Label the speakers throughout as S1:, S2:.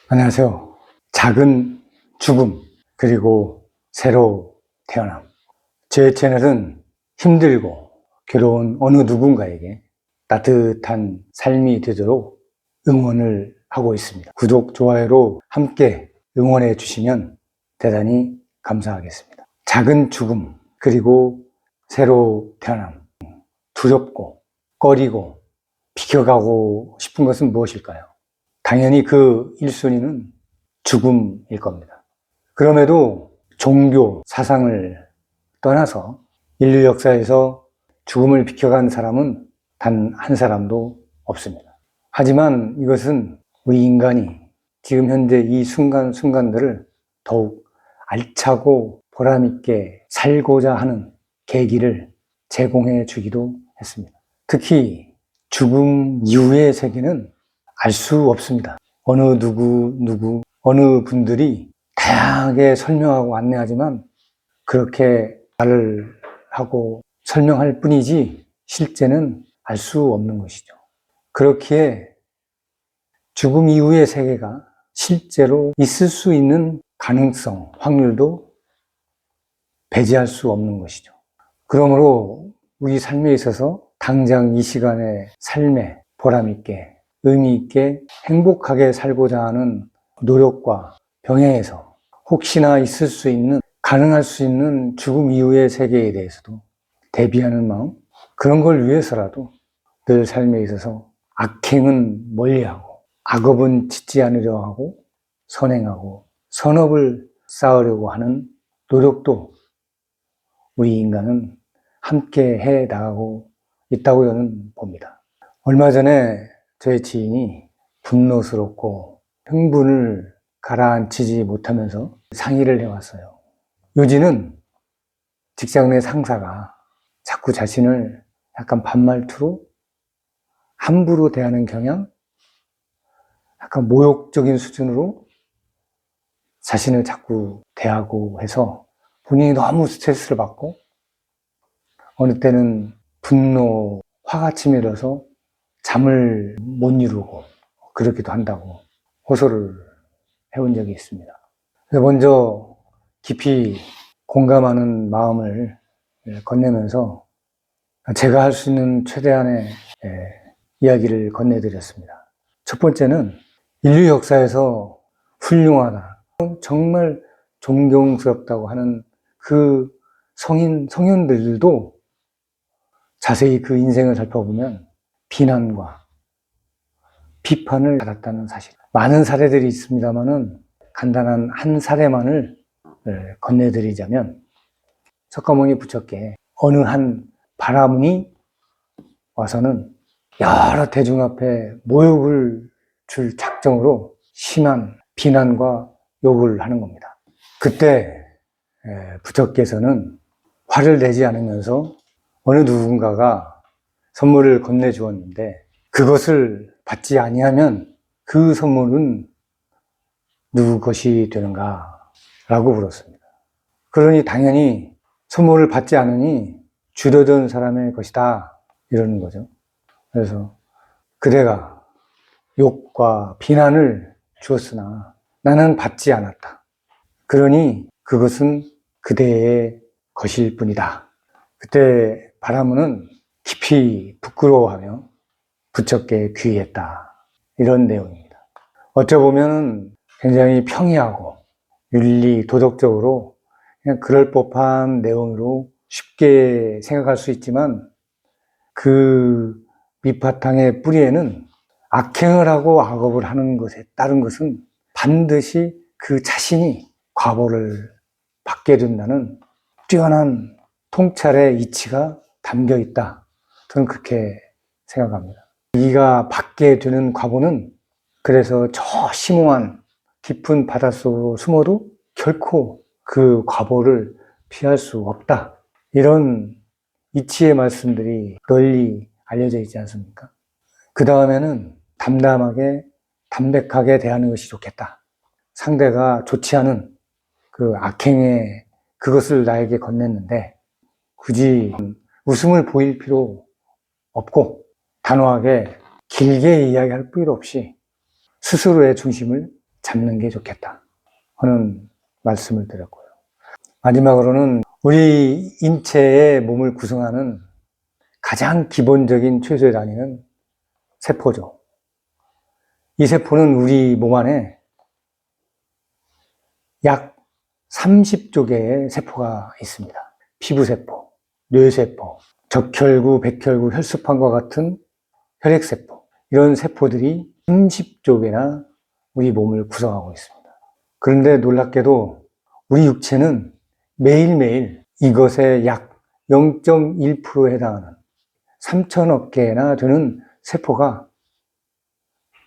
S1: 안녕하세요. 작은 죽음, 그리고 새로 태어남. 제 채널은 힘들고 괴로운 어느 누군가에게 따뜻한 삶이 되도록 응원을 하고 있습니다. 구독, 좋아요로 함께 응원해 주시면 대단히 감사하겠습니다. 작은 죽음, 그리고 새로 태어남. 두렵고 꺼리고 비켜가고 싶은 것은 무엇일까요? 당연히 그 1순위는 죽음일 겁니다. 그럼에도 종교, 사상을 떠나서 인류 역사에서 죽음을 비켜간 사람은 단 한 사람도 없습니다. 하지만 이것은 우리 인간이 지금 현재 이 순간순간들을 더욱 알차고 보람있게 살고자 하는 계기를 제공해 주기도 했습니다. 특히 죽음 이후의 세계는 알 수 없습니다. 어느 어느 분들이 다양하게 설명하고 안내하지만 그렇게 말을 하고 설명할 뿐이지 실제는 알 수 없는 것이죠. 그렇기에 죽음 이후의 세계가 실제로 있을 수 있는 가능성, 확률도 배제할 수 없는 것이죠. 그러므로 우리 삶에 있어서 당장 이 시간의 삶에 보람있게 의미 있게 행복하게 살고자 하는 노력과 병행해서 혹시나 있을 수 있는, 가능할 수 있는 죽음 이후의 세계에 대해서도 대비하는 마음, 그런 걸 위해서라도 늘 삶에 있어서 악행은 멀리하고 악업은 짓지 않으려 하고 선행하고 선업을 쌓으려고 하는 노력도 우리 인간은 함께 해 나가고 있다고 저는 봅니다. 얼마 전에 저의 지인이 분노스럽고 흥분을 가라앉히지 못하면서 상의를 해왔어요. 요지는 직장 내 상사가 자꾸 자신을 약간 반말투로 함부로 대하는 경향, 약간 모욕적인 수준으로 자신을 자꾸 대하고 해서 본인이 너무 스트레스를 받고 어느 때는 분노, 화가 치밀어서 잠을 못 이루고 그러기도 한다고 호소를 해온 적이 있습니다. 그래서 먼저 깊이 공감하는 마음을 건네면서 제가 할 수 있는 최대한의 이야기를 건네드렸습니다. 첫 번째는 인류 역사에서 훌륭하다, 정말 존경스럽다고 하는 그 성인들도 자세히 그 인생을 살펴보면 비난과 비판을 받았다는 사실. 많은 사례들이 있습니다만은 간단한 한 사례만을 건네드리자면 석가모니 부처께 어느 한 바라문이 와서는 여러 대중 앞에 모욕을 줄 작정으로 심한 비난과 욕을 하는 겁니다. 그때 부처께서는 화를 내지 않으면서 어느 누군가가 선물을 건네주었는데 그것을 받지 아니하면 그 선물은 누구 것이 되는가? 라고 물었습니다. 그러니 당연히 선물을 받지 않으니 주려던 사람의 것이다. 이러는 거죠. 그래서 그대가 욕과 비난을 주었으나 나는 받지 않았다. 그러니 그것은 그대의 것일 뿐이다. 그때 바라문은 깊이 부끄러워하며 부처께 귀의했다. 이런 내용입니다. 어쩌보면 굉장히 평이하고 윤리, 도덕적으로 그냥 그럴 법한 내용으로 쉽게 생각할 수 있지만 그 밑바탕의 뿌리에는 악행을 하고 악업을 하는 것에 따른 것은 반드시 그 자신이 과보를 받게 된다는 뛰어난 통찰의 이치가 담겨 있다. 저는 그렇게 생각합니다. 이가 받게 되는 과보는 그래서 저 심오한 깊은 바닷속으로 숨어도 결코 그 과보를 피할 수 없다. 이런 이치의 말씀들이 널리 알려져 있지 않습니까? 그 다음에는 담담하게 담백하게 대하는 것이 좋겠다. 상대가 좋지 않은 그 악행에 그것을 나에게 건넸는데 굳이 웃음을 보일 필요 없고 단호하게 길게 이야기할 필요 없이 스스로의 중심을 잡는 게 좋겠다 하는 말씀을 드렸고요. 마지막으로는 우리 인체의 몸을 구성하는 가장 기본적인 최소의 단위는 세포죠. 이 세포는 우리 몸 안에 약 30조 개의 세포가 있습니다. 피부세포, 뇌세포, 적혈구, 백혈구, 혈소판과 같은 혈액세포, 이런 세포들이 30조 개나 우리 몸을 구성하고 있습니다. 그런데 놀랍게도 우리 육체는 매일매일 이것의 약 0.1%에 해당하는 3천억 개나 되는 세포가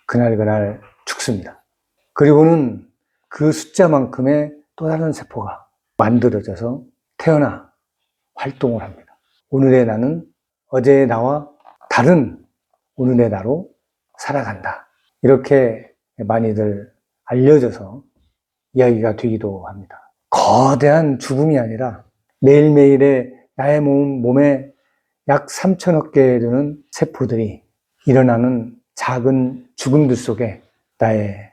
S1: 그날 죽습니다. 그리고는 그 숫자만큼의 또 다른 세포가 만들어져서 태어나 활동을 합니다. 오늘의 나는 어제의 나와 다른 오늘의 나로 살아간다. 이렇게 많이들 알려져서 이야기가 되기도 합니다. 거대한 죽음이 아니라 매일매일의 나의 몸에 약 3천억 개 되는 세포들이 일어나는 작은 죽음들 속에 나의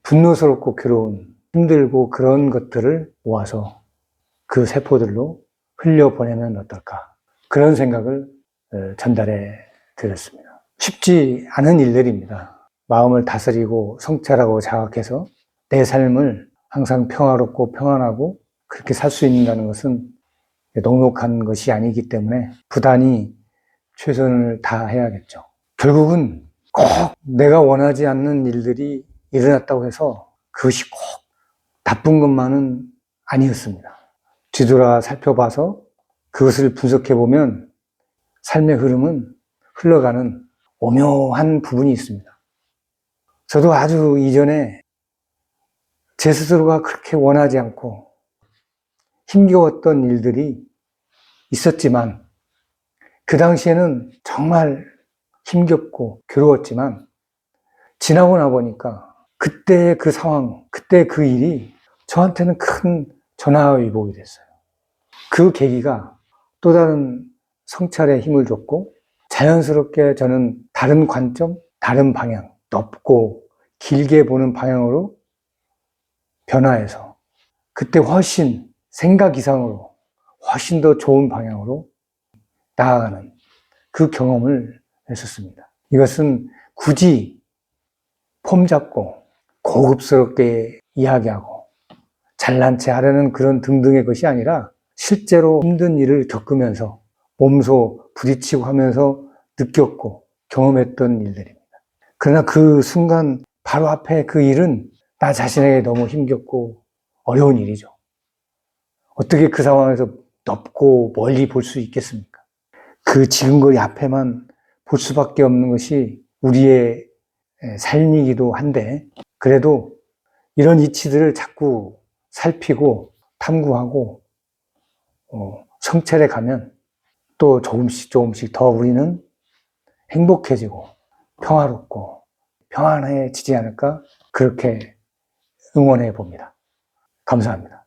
S1: 분노스럽고 괴로운, 힘들고 그런 것들을 모아서 그 세포들로 흘려보내면 어떨까, 그런 생각을 전달해 드렸습니다. 쉽지 않은 일들입니다. 마음을 다스리고 성찰하고 자각해서 내 삶을 항상 평화롭고 평안하고 그렇게 살 수 있는다는 것은 넉넉한 것이 아니기 때문에 부단히 최선을 다해야겠죠. 결국은 꼭 내가 원하지 않는 일들이 일어났다고 해서 그것이 꼭 나쁜 것만은 아니었습니다. 뒤돌아 살펴봐서 그것을 분석해보면 삶의 흐름은 흘러가는 오묘한 부분이 있습니다. 저도 아주 이전에 제 스스로가 그렇게 원하지 않고 힘겨웠던 일들이 있었지만 그 당시에는 정말 힘겹고 괴로웠지만 지나고 나 보니까 그때의 그 상황, 그때 그 일이 저한테는 큰 전화위복이 됐어요. 그 계기가 또 다른 성찰에 힘을 줬고 자연스럽게 저는 다른 관점, 다른 방향, 넓고 길게 보는 방향으로 변화해서 그때 훨씬 생각 이상으로 훨씬 더 좋은 방향으로 나아가는 그 경험을 했었습니다. 이것은 굳이 폼 잡고 고급스럽게 이야기하고 잘난 체 하려는 그런 등등의 것이 아니라 실제로 힘든 일을 겪으면서 몸소 부딪히고 하면서 느꼈고 경험했던 일들입니다. 그러나 그 순간 바로 앞에 그 일은 나 자신에게 너무 힘겹고 어려운 일이죠. 어떻게 그 상황에서 넓고 멀리 볼 수 있겠습니까? 그 지근거리 앞에만 볼 수밖에 없는 것이 우리의 삶이기도 한데, 그래도 이런 이치들을 자꾸 살피고 탐구하고 성찰해 가면 또 조금씩 더 우리는 행복해지고 평화롭고 평안해지지 않을까, 그렇게 응원해 봅니다. 감사합니다.